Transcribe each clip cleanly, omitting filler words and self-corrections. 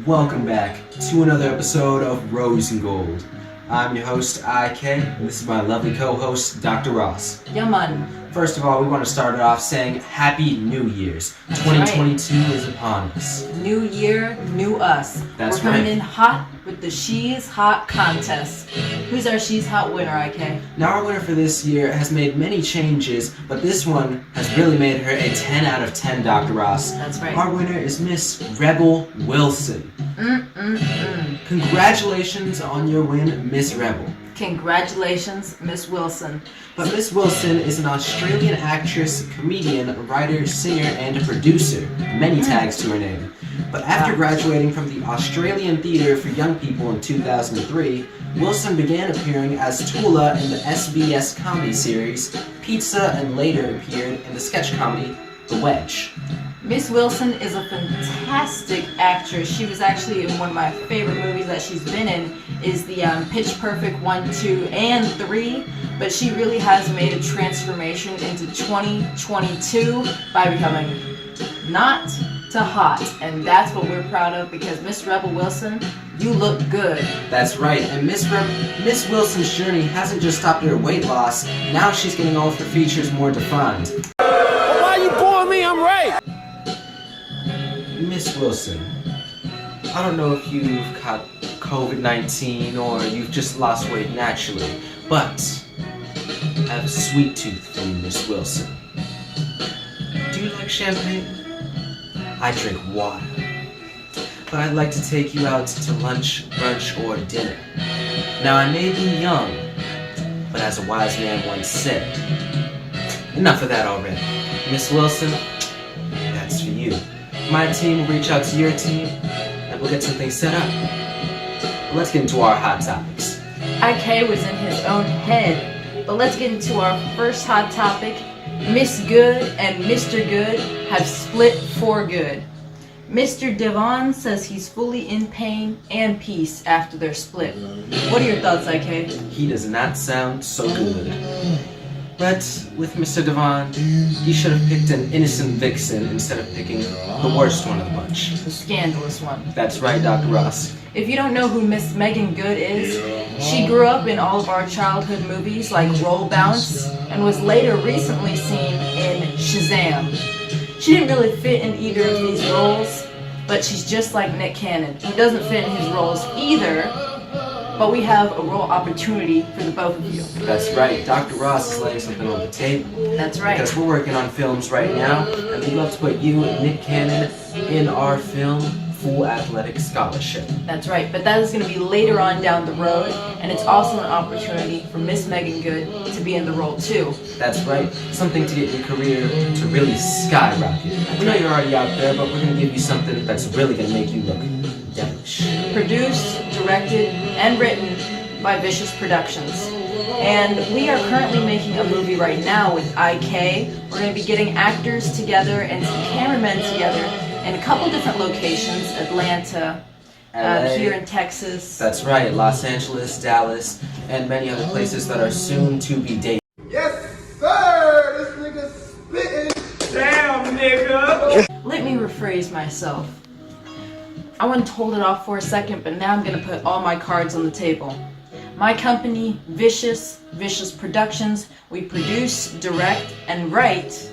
Welcome back to another episode of Rose and Gold. I'm your host, IK, and this is my lovely co-host, Dr. Ross. Yeah, man. First of all, we want to start it off saying Happy New Year's. That's 2022 is upon us. New year, new us. That's We're coming right. in hot with the She's Hot contest. Who's our She's Hot winner, IK? Now our winner for this year has made many changes, but this one has really made her a 10 out of 10, Dr. Ross. That's right. Our winner is Miss Rebel Wilson. Congratulations on your win, Miss Rebel. Congratulations, Miss Wilson. But Miss Wilson is an Australian actress, comedian, writer, singer, and a producer. Many tags to her name. But after graduating from the Australian Theatre for Young People in 2003, Wilson began appearing as Tula in the SBS comedy series Pizza and later appeared in the sketch comedy The Wedge. Miss Wilson is a fantastic actress. She was actually in one of my favorite movies that she's been in is the Pitch Perfect 1, 2, and 3. But she really has made a transformation into 2022 by becoming not to hot. And that's what we're proud of because Miss Rebel Wilson, you look good. That's right, and Miss Wilson's journey hasn't just stopped at her weight loss, now she's getting all of her features more defined. Why you booing me? I'm right. Miss Wilson, I don't know if you've caught COVID-19 or you've just lost weight naturally, but I have a sweet tooth for you, Miss Wilson. Do you like champagne? I drink water. But I'd like to take you out to lunch, brunch, or dinner. Now I may be young, but as a wise man once said, enough of that already. Miss Wilson, that's for you. My team will reach out to your team, and we'll get something set up. But let's get into our hot topics. IK was in his own head. But let's get into our first hot topic. Miss Good and Mr. Good have split for good. Mr. Devon says he's fully in pain and peace after their split. What are your thoughts, IK? He does not sound so good. But with Mr. Devon, he should have picked an innocent vixen instead of picking the worst one of the bunch. The scandalous one. That's right, Dr. Ross. If you don't know who Miss Megan Good is, she grew up in all of our childhood movies like Roll Bounce and was later recently seen in Shazam. She didn't really fit in either of these roles, but she's just like Nick Cannon, who doesn't fit in his roles either, but we have a role opportunity for the both of you. That's right, Dr. Ross is laying something on the table. That's right. Because we're working on films right now, and we'd love to put you and Nick Cannon in our film Full Athletic Scholarship. That's right, but that is going to be later on down the road, and it's also an opportunity for Miss Megan Good to be in the role too. That's right, something to get your career to really skyrocket. We know you're already out there, but we're going to give you something that's really going to make you look devilish. Produced, directed, and written by Vicious Productions. And we are currently making a movie right now with IK. We're going to be getting actors together and some cameramen together in a couple different locations, Atlanta, LA. here in Texas. That's right, Los Angeles, Dallas, and many other places that are soon to be dated. Yes, sir! This nigga spitting. Damn, nigga. Let me rephrase myself. I wanted to hold it off for a second, but now I'm going to put all my cards on the table. My company, Vicious Productions, we produce, direct, and write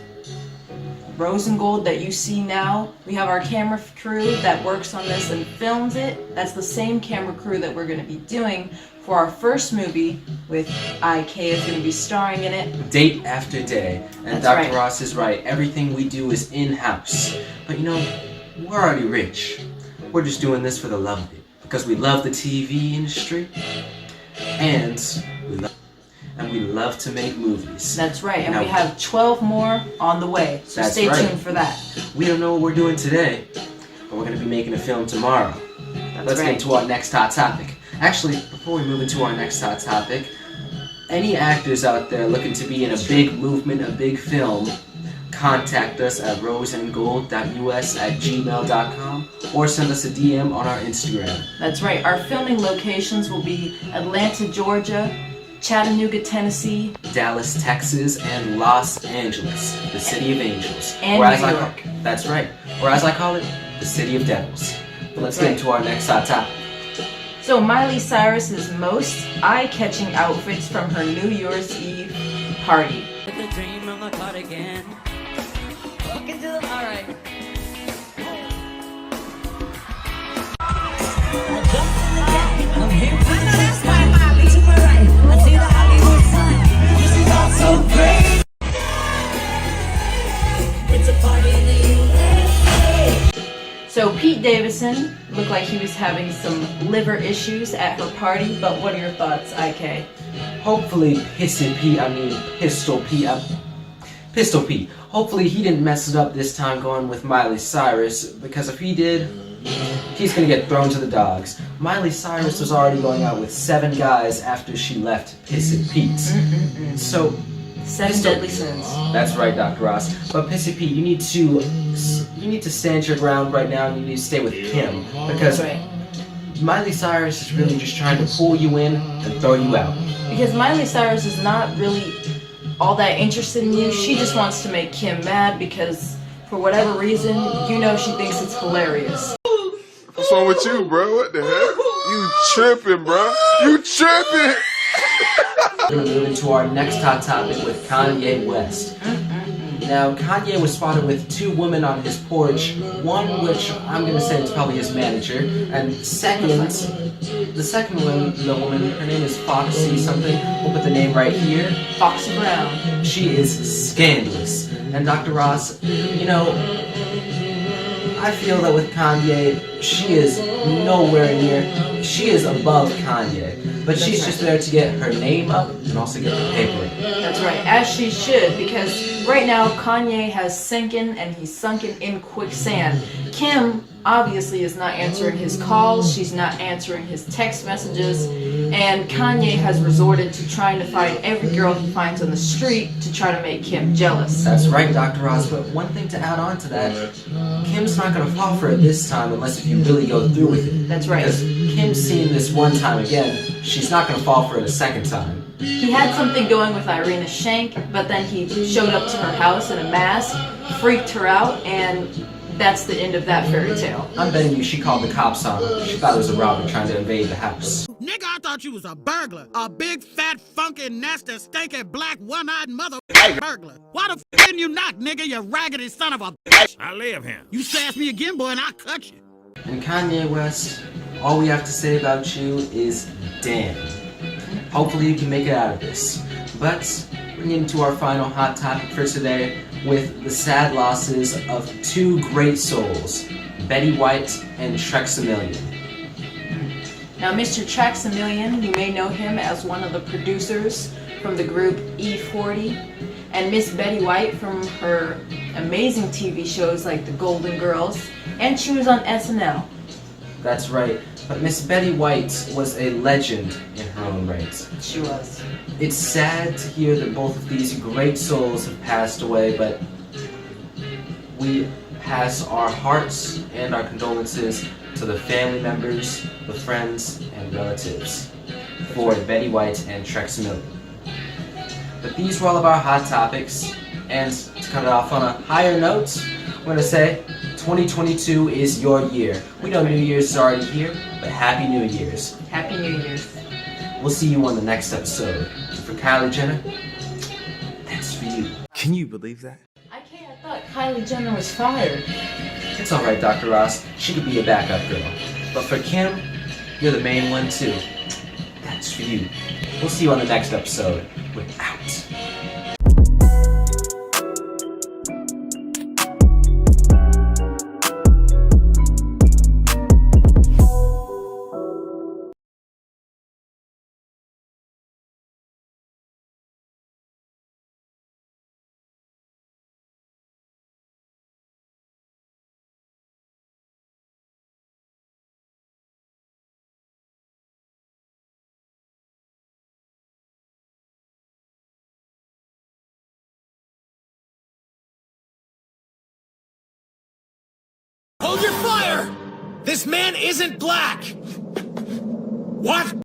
Rose and Gold that you see now. We have our camera crew that works on this and films it. That's the same camera crew that we're going to be doing for our first movie with IK is going to be starring in it. Date after day. And That's Dr. right. Ross is right. Everything we do is in-house. But you know, we're already rich. We're just doing this for the love of it. Because we love the TV industry. And we love to make movies. That's right, and Now- we have 12 more on the way, so That's stay right. tuned for that. We don't know what we're doing today, but we're going to be making a film tomorrow. Let's right. get into our next hot topic. Actually, before we move into our next hot topic, any actors out there looking to be in a big movement, a big film, contact us at roseandgold.us@gmail.com or send us a DM on our Instagram. That's right, our filming locations will be Atlanta, Georgia, Chattanooga, Tennessee, Dallas, Texas, and Los Angeles, the City of Angels. And Or as New I York. That's right. Or as I call it, the City of Devils. But let's get into our next hot topic. So Miley Cyrus's most eye-catching outfits from her New Year's Eve party. The dream of a cardigan. Walk into the alright. I jumped in the game. I'm here for the next time. To my right, I see the Hollywood sign. This is all so great. It's a party in the USA. So Pete Davidson looked like he was having some liver issues at her party, but what are your thoughts, IK? Hopefully Pistol Pete. Hopefully he didn't mess it up this time going with Miley Cyrus, because if he did, he's gonna get thrown to the dogs. Miley Cyrus was already going out with 7 guys after she left Pissy Pete. So 7 deadly sins. that's right, Dr. Ross. But Pissy Pete, you need to stand your ground right now, and you need to stay with Kim, because That's right. Miley Cyrus is really just trying to pull you in and throw you out. Because Miley Cyrus is not really all that interested in you. She just wants to make Kim mad because, for whatever reason, you know she thinks it's hilarious. What's wrong with you, bro? What the heck? You tripping, bro? You tripping? We're going to move into our next hot topic with Kanye West. Now, Kanye was spotted with 2 women on his porch, one which I'm going to say is probably his manager, and the second woman, her name is Foxy something, we'll put the name right here. Foxy Brown. She is scandalous. And Dr. Ross, you know, I feel that with Kanye, she is nowhere near, she is above Kanye, but she's just there to get her name up and also get the paper. That's right, as she should, because right now Kanye has sinking and he's sunken in quicksand. Kim obviously is not answering his calls, she's not answering his text messages, and Kanye has resorted to trying to find every girl he finds on the street to try to make Kim jealous. That's right, Dr. Ross, but one thing to add on to that, Kim's not going to fall for it this time unless if you really go through with it. That's right. Because Kim's seen this one time again, she's not going to fall for it a second time. He had something going with Irina Shank, but then he showed up to her house in a mask, freaked her out, and that's the end of that fairy tale. I'm betting you she called the cops on him. She thought it was a robber trying to invade the house. Nigga, I thought you was a burglar. A big, fat, funky, nasty, stinky, black, one-eyed mother burglar. Why the f didn't you knock, nigga, you raggedy son of a bitch? I live here. You sass me again, boy, and I'll cut you. And Kanye West, all we have to say about you is damn. Hopefully you can make it out of this. But we're getting to our final hot topic for today with the sad losses of 2 great souls, Betty White and Trexamillion. Now, Mr. Trexamillion, you may know him as one of the producers from the group E40, and Miss Betty White from her amazing TV shows like The Golden Girls, and she was on SNL. That's right, but Miss Betty White was a legend in her own right. She was. It's sad to hear that both of these great souls have passed away, but we pass our hearts and our condolences to the family members, the friends, and relatives for Betty White and Trexamillion. But these were all of our hot topics, and to cut it off on a higher note, I'm going to say 2022 is your year. We know New Year's is already here, but Happy New Year's. Happy New Year's. We'll see you on the next episode. For Kylie Jenner, that's for you. Can you believe that? I thought Kylie Jenner was fired. It's alright, Dr. Ross. She could be a backup girl. But for Kim, you're the main one too. That's for you. We'll see you on the next episode with Out. Hold your fire! This man isn't black! What?